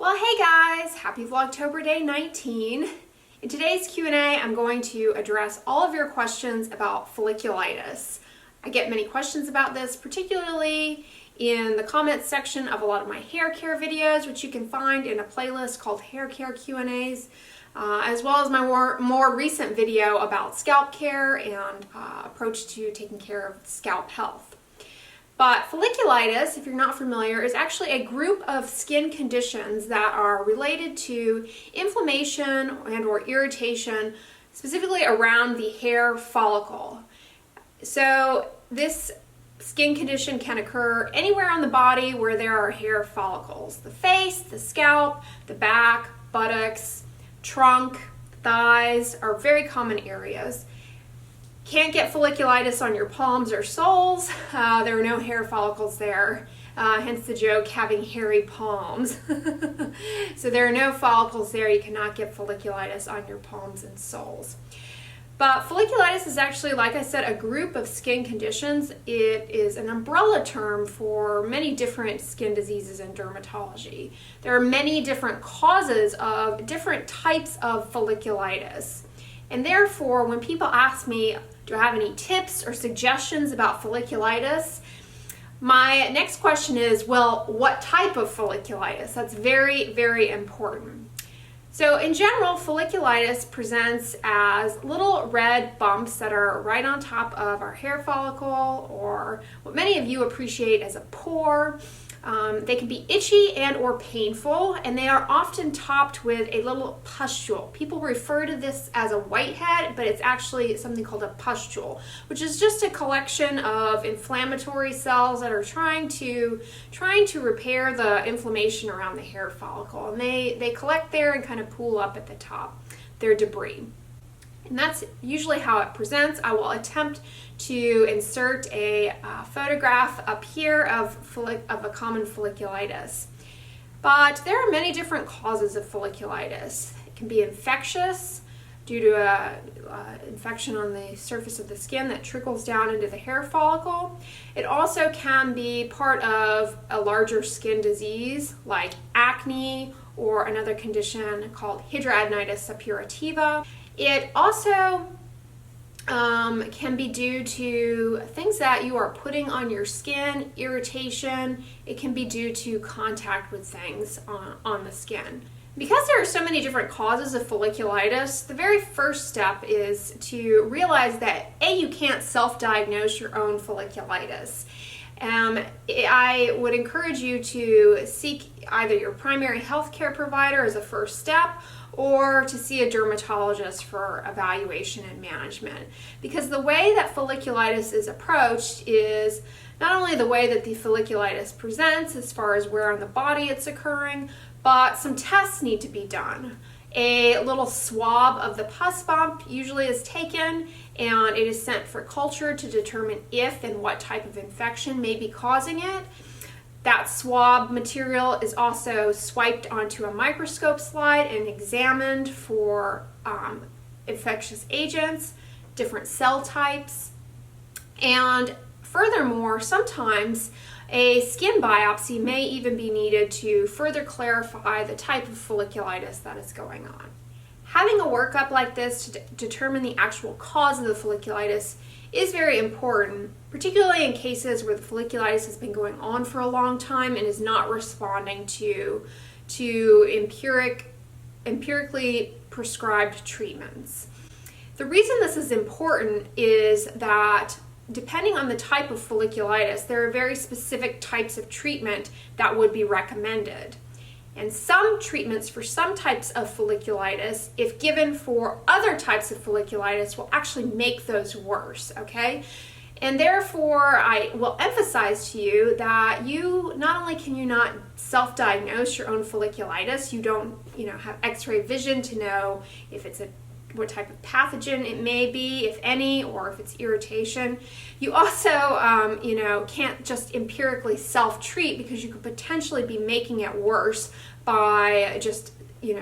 Well, hey guys, happy Vlogtober day 19. In today's Q&A, I'm going to address all of your questions about folliculitis. I get many questions about this, particularly in the comments section of a lot of my hair care videos, which you can find in a playlist called Hair Care Q&As, as well as my more recent video about scalp care and approach to taking care of scalp health. But folliculitis, if you're not familiar, is actually a group of skin conditions that are related to inflammation and or irritation, specifically around the hair follicle. So this skin condition can occur anywhere on the body where there are hair follicles. The face, the scalp, the back, buttocks, trunk, thighs are very common areas. Can't get folliculitis on your palms or soles. There are no hair follicles there, hence the joke, having hairy palms. So there are no follicles there. You cannot get folliculitis on your palms and soles. But folliculitis is actually, like I said, a group of skin conditions. It is an umbrella term for many different skin diseases in dermatology. There are many different causes of different types of folliculitis. And therefore, when people ask me, do I have any tips or suggestions about folliculitis? My next question is, well, what type of folliculitis? That's very, very important. So in general, folliculitis presents as little red bumps that are right on top of our hair follicle, or what many of you appreciate as a pore. They can be itchy and or painful, and they are often topped with a little pustule. People refer to this as a whitehead, but it's actually something called a pustule, which is just a collection of inflammatory cells that are trying to repair the inflammation around the hair follicle. And they collect there and kind of pool up at the top. They're debris. And that's usually how it presents. I will attempt to insert a photograph up here of a common folliculitis. But there are many different causes of folliculitis. It can be infectious due to an infection on the surface of the skin that trickles down into the hair follicle. It also can be part of a larger skin disease like acne or another condition called hidradenitis suppurativa. It also can be due to things that you are putting on your skin, irritation. It can be due to contact with things on the skin. Because there are so many different causes of folliculitis, the very first step is to realize that you can't self-diagnose your own folliculitis. I would encourage you to seek either your primary health care provider as a first step, or to see a dermatologist for evaluation and management. Because the way that folliculitis is approached is not only the way that the folliculitis presents as far as where on the body it's occurring, but some tests need to be done. A little swab of the pus bump usually is taken, and it is sent for culture to determine if and what type of infection may be causing it. That swab material is also swiped onto a microscope slide and examined for infectious agents, different cell types, and furthermore, sometimes a skin biopsy may even be needed to further clarify the type of folliculitis that is going on. Having a workup like this to determine the actual cause of the folliculitis is very important, particularly in cases where the folliculitis has been going on for a long time and is not responding to empirically prescribed treatments. The reason this is important is that depending on the type of folliculitis, there are very specific types of treatment that would be recommended. And some treatments for some types of folliculitis, if given for other types of folliculitis, will actually make those worse, okay? And therefore, I will emphasize to you that not only can you not self-diagnose your own folliculitis, you don't, have x-ray vision to know if it's what type of pathogen it may be, if any, or if it's irritation. You also, can't just empirically self-treat, because you could potentially be making it worse by just,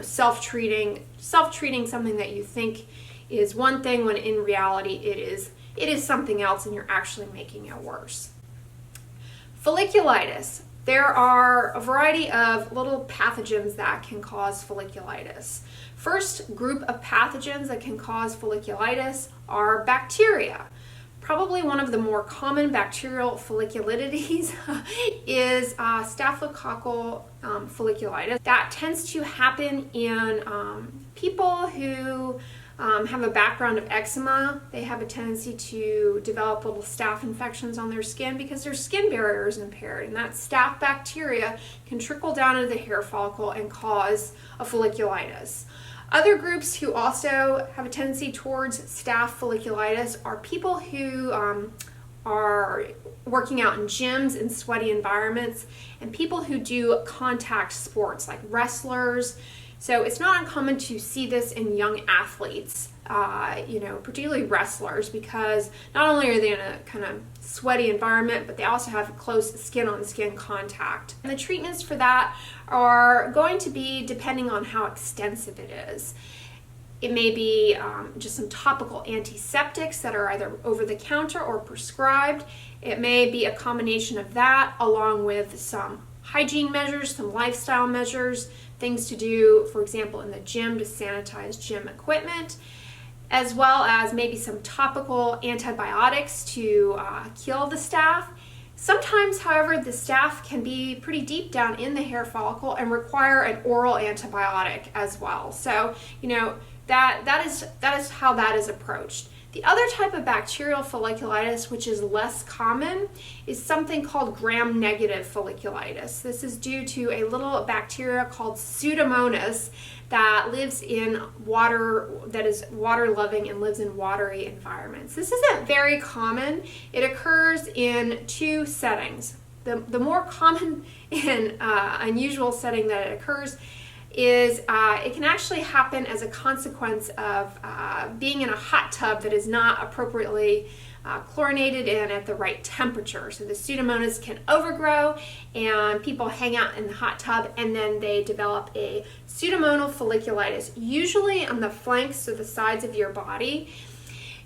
self-treating something that you think is one thing when in reality it is something else, and you're actually making it worse. Folliculitis. There are a variety of little pathogens that can cause folliculitis. First group of pathogens that can cause folliculitis are bacteria. Probably one of the more common bacterial folliculitides is staphylococcal folliculitis. That tends to happen in people who have a background of eczema. They have a tendency to develop little staph infections on their skin because their skin barrier is impaired, and that staph bacteria can trickle down into the hair follicle and cause a folliculitis. Other groups who also have a tendency towards staph folliculitis are people who are working out in gyms and sweaty environments, and people who do contact sports like wrestlers. So it's not uncommon to see this in young athletes, particularly wrestlers, because not only are they in a kind of sweaty environment, but they also have close skin-on-skin contact. And the treatments for that are going to be depending on how extensive it is. It may be just some topical antiseptics that are either over-the-counter or prescribed. It may be a combination of that along with some hygiene measures, some lifestyle measures, things to do, for example, in the gym to sanitize gym equipment, as well as maybe some topical antibiotics to kill the staph. Sometimes, however, the staph can be pretty deep down in the hair follicle and require an oral antibiotic as well. So, that is how that is approached. The other type of bacterial folliculitis, which is less common, is something called Gram-negative folliculitis. This is due to a little bacteria called Pseudomonas that lives in water, that is water-loving and lives in watery environments. This isn't very common. It occurs in two settings. The more common and unusual setting that it occurs is it can actually happen as a consequence of being in a hot tub that is not appropriately chlorinated and at the right temperature. So the Pseudomonas can overgrow and people hang out in the hot tub and then they develop a pseudomonal folliculitis, usually on the flanks or the sides of your body.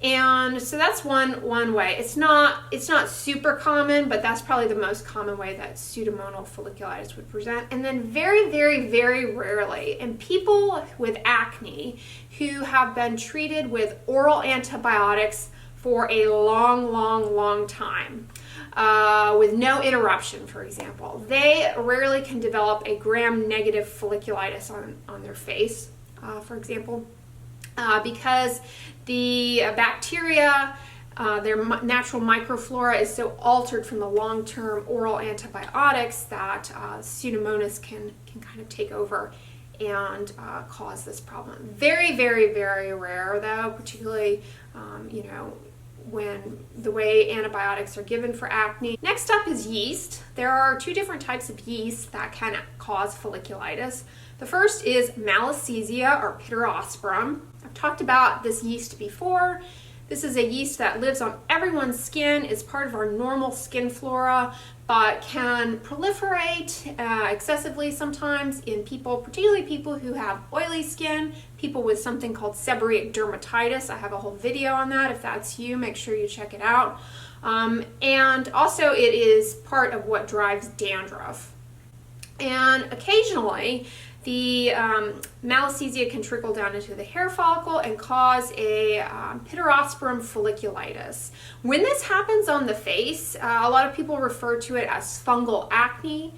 And so that's one way. It's not super common, but that's probably the most common way that pseudomonal folliculitis would present. And then very, very, very rarely in people with acne who have been treated with oral antibiotics for a long time, with no interruption, for example, they rarely can develop a gram-negative folliculitis on their face, for example. Because the bacteria, their natural microflora is so altered from the long-term oral antibiotics that Pseudomonas can kind of take over and cause this problem. Very, very, very rare though, particularly, when the way antibiotics are given for acne. Next up is yeast. There are two different types of yeast that can cause folliculitis. The first is Malassezia or Pityrosporum. I've talked about this yeast before. This is a yeast that lives on everyone's skin, is part of our normal skin flora, but can proliferate excessively sometimes in people, particularly people who have oily skin, people with something called seborrheic dermatitis. I have a whole video on that. If that's you, make sure you check it out. And also it is part of what drives dandruff. And occasionally, the Malassezia can trickle down into the hair follicle and cause a Pityrosporum folliculitis. When this happens on the face, a lot of people refer to it as fungal acne.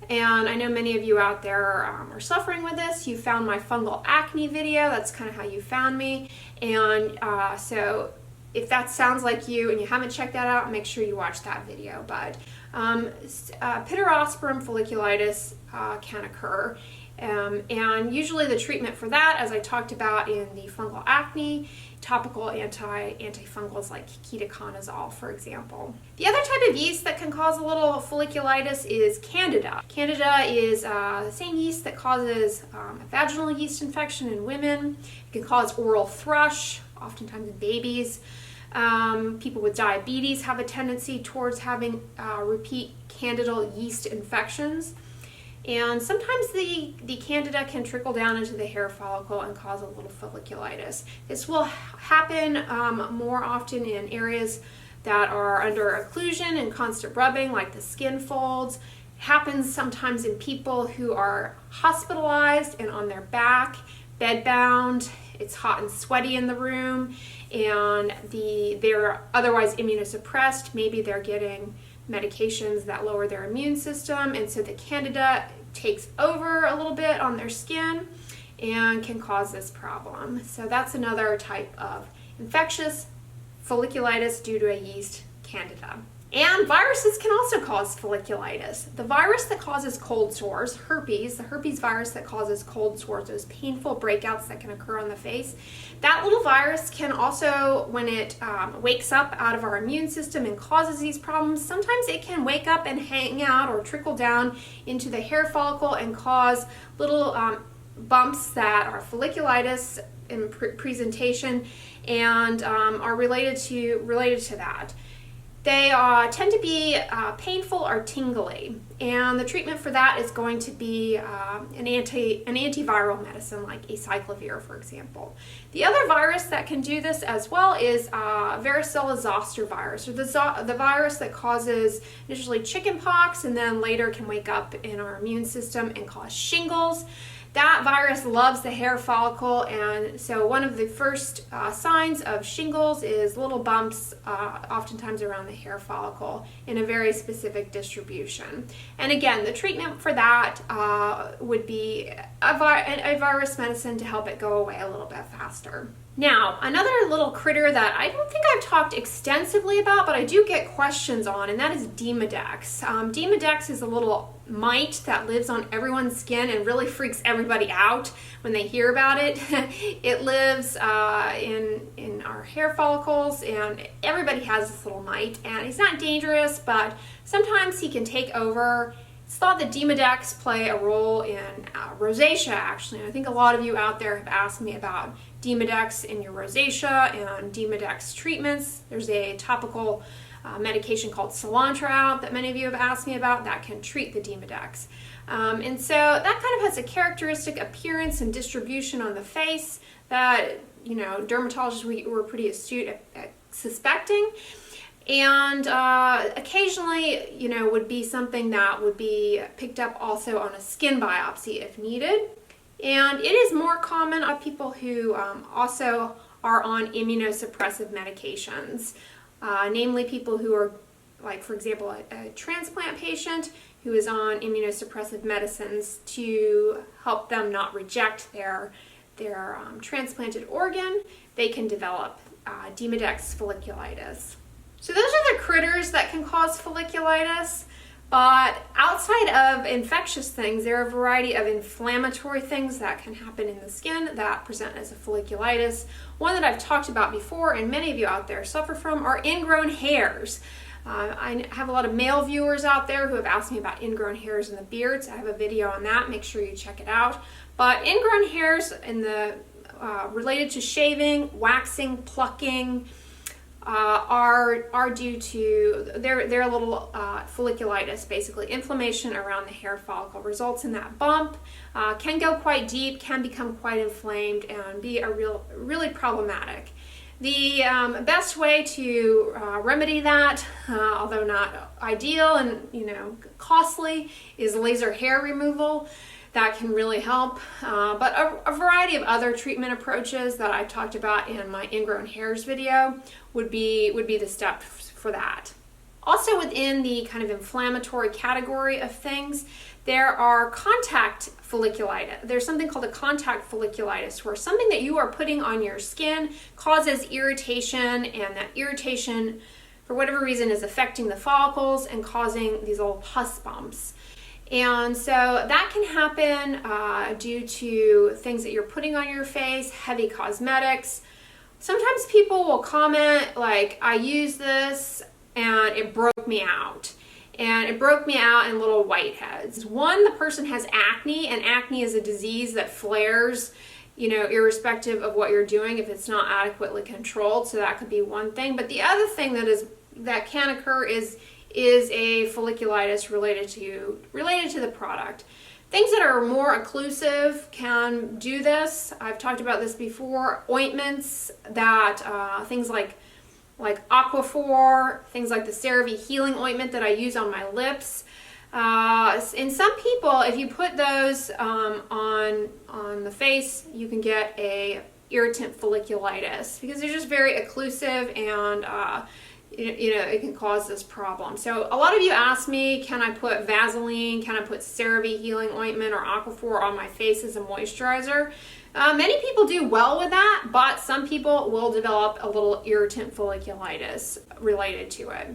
And I know many of you out there are suffering with this. You found my fungal acne video. That's kind of how you found me. And so if that sounds like you and you haven't checked that out, make sure you watch that video. But Pityrosporum folliculitis can occur. And usually the treatment for that, as I talked about in the fungal acne, topical antifungals like ketoconazole, for example. The other type of yeast that can cause a little folliculitis is Candida. Candida is the same yeast that causes a vaginal yeast infection in women. It can cause oral thrush, oftentimes in babies. People with diabetes have a tendency towards having repeat candidal yeast infections. And sometimes the candida can trickle down into the hair follicle and cause a little folliculitis. This will happen more often in areas that are under occlusion and constant rubbing, like the skin folds. happens sometimes in people who are hospitalized and on their back, bedbound. It's hot and sweaty in the room, and they're otherwise immunosuppressed. Maybe they're getting medications that lower their immune system, and so the candida takes over a little bit on their skin and can cause this problem. So that's another type of infectious folliculitis due to a yeast candida. And viruses can also cause folliculitis. The virus that causes cold sores, herpes, the herpes virus that causes cold sores, those painful breakouts that can occur on the face, that little virus can also, when it wakes up out of our immune system and causes these problems, sometimes it can wake up and hang out or trickle down into the hair follicle and cause little bumps that are folliculitis in presentation and are related to that. They tend to be painful or tingly, and the treatment for that is going to be an antiviral medicine like acyclovir, for example. The other virus that can do this as well is varicella zoster virus, or the virus that causes initially chickenpox and then later can wake up in our immune system and cause shingles. That virus loves the hair follicle, and so one of the first signs of shingles is little bumps, oftentimes around the hair follicle in a very specific distribution. And again, the treatment for that would be a virus medicine to help it go away a little bit faster. Now, another little critter that I don't think I've talked extensively about, but I do get questions on, and that is Demodex. Demodex is a little mite that lives on everyone's skin and really freaks everybody out when they hear about it. It lives in our hair follicles, and everybody has this little mite, and he's not dangerous, but sometimes he can take over. It's thought that Demodex play a role in rosacea, actually. And I think a lot of you out there have asked me about Demodex in your rosacea and Demodex treatments. There's a topical medication called cilantro out that many of you have asked me about that can treat the Demodex. And so that kind of has a characteristic appearance and distribution on the face that, dermatologists were pretty astute at suspecting. And occasionally, would be something that would be picked up also on a skin biopsy if needed. And it is more common on people who also are on immunosuppressive medications, namely people who are, like, for example, a transplant patient who is on immunosuppressive medicines to help them not reject their transplanted organ. They can develop Demodex folliculitis. So those are the critters that can cause folliculitis, but outside of infectious things, there are a variety of inflammatory things that can happen in the skin that present as a folliculitis. One that I've talked about before, and many of you out there suffer from, are ingrown hairs. I have a lot of male viewers out there who have asked me about ingrown hairs in the beards. I have a video on that, make sure you check it out. But ingrown hairs in the related to shaving, waxing, plucking, are due to they're a little folliculitis, basically inflammation around the hair follicle results in that bump, can go quite deep, can become quite inflamed, and be really problematic. The best way to remedy that, although not ideal and costly, is laser hair removal. That can really help, but a variety of other treatment approaches that I talked about in my ingrown hairs video would be the step for that. Also, within the kind of inflammatory category of things, there are contact folliculitis. There's something called a contact folliculitis, where something that you are putting on your skin causes irritation, and that irritation, for whatever reason, is affecting the follicles and causing these little pus bumps. And so that can happen due to things that you're putting on your face, heavy cosmetics. Sometimes people will comment like, I use this and it broke me out. And it broke me out in little whiteheads. One, the person has acne, and acne is a disease that flares, irrespective of what you're doing if it's not adequately controlled. So that could be one thing. But the other thing that can occur is a folliculitis related to the product. Things that are more occlusive can do this. I've talked about this before. Ointments that things like Aquaphor, things like the CeraVe healing ointment that I use on my lips. In some people, if you put those on the face, you can get a irritant folliculitis because they're just very occlusive and it can cause this problem. So a lot of you ask me, can I put Vaseline, can I put CeraVe healing ointment or Aquaphor on my face as a moisturizer? Many people do well with that, but some people will develop a little irritant folliculitis related to it.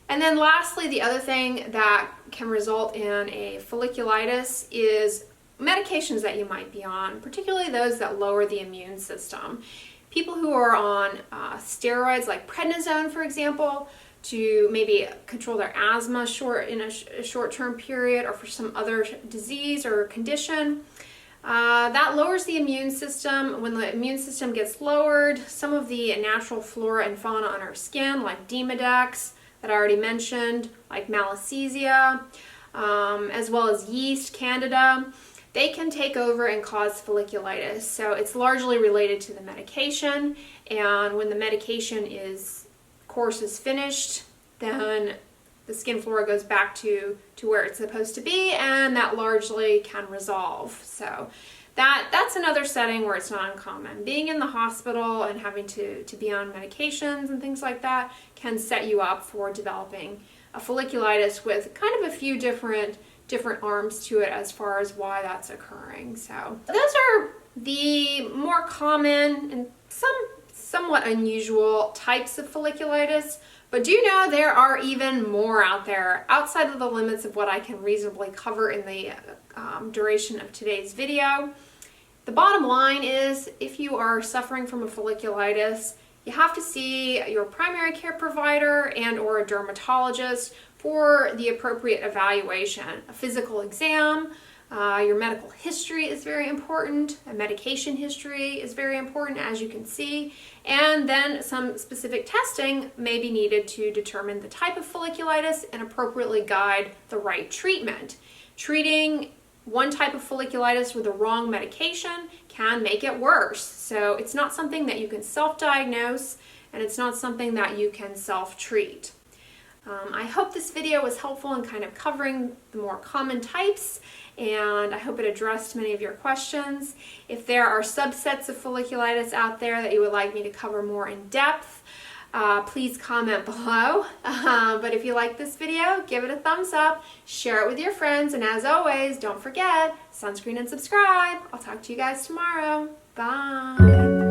And then lastly, the other thing that can result in a folliculitis is medications that you might be on, particularly those that lower the immune system. People who are on steroids like prednisone, for example, to maybe control their asthma in a short-term period or for some other disease or condition, that lowers the immune system. When the immune system gets lowered, some of the natural flora and fauna on our skin, like Demodex, that I already mentioned, like Malassezia, as well as yeast, Candida, they can take over and cause folliculitis. So it's largely related to the medication, and when the medication course is finished, then the skin flora goes back to where it's supposed to be, and that largely can resolve. So that's another setting where it's not uncommon. Being in the hospital and having to be on medications and things like that can set you up for developing a folliculitis with kind of a few different arms to it as far as why that's occurring. So those are the more common and somewhat unusual types of folliculitis, but do know there are even more out there outside of the limits of what I can reasonably cover in the duration of today's video. The bottom line is, if you are suffering from a folliculitis, you have to see your primary care provider and or a dermatologist for the appropriate evaluation. A physical exam, your medical history is very important, a medication history is very important, as you can see, and then some specific testing may be needed to determine the type of folliculitis and appropriately guide the right treatment. Treating one type of folliculitis with the wrong medication can make it worse. So it's not something that you can self-diagnose, and it's not something that you can self-treat. I hope this video was helpful in kind of covering the more common types, and I hope it addressed many of your questions. If there are subsets of folliculitis out there that you would like me to cover more in depth, please comment below. But if you like this video, give it a thumbs up, share it with your friends, and as always, don't forget, sunscreen and subscribe. I'll talk to you guys tomorrow. Bye.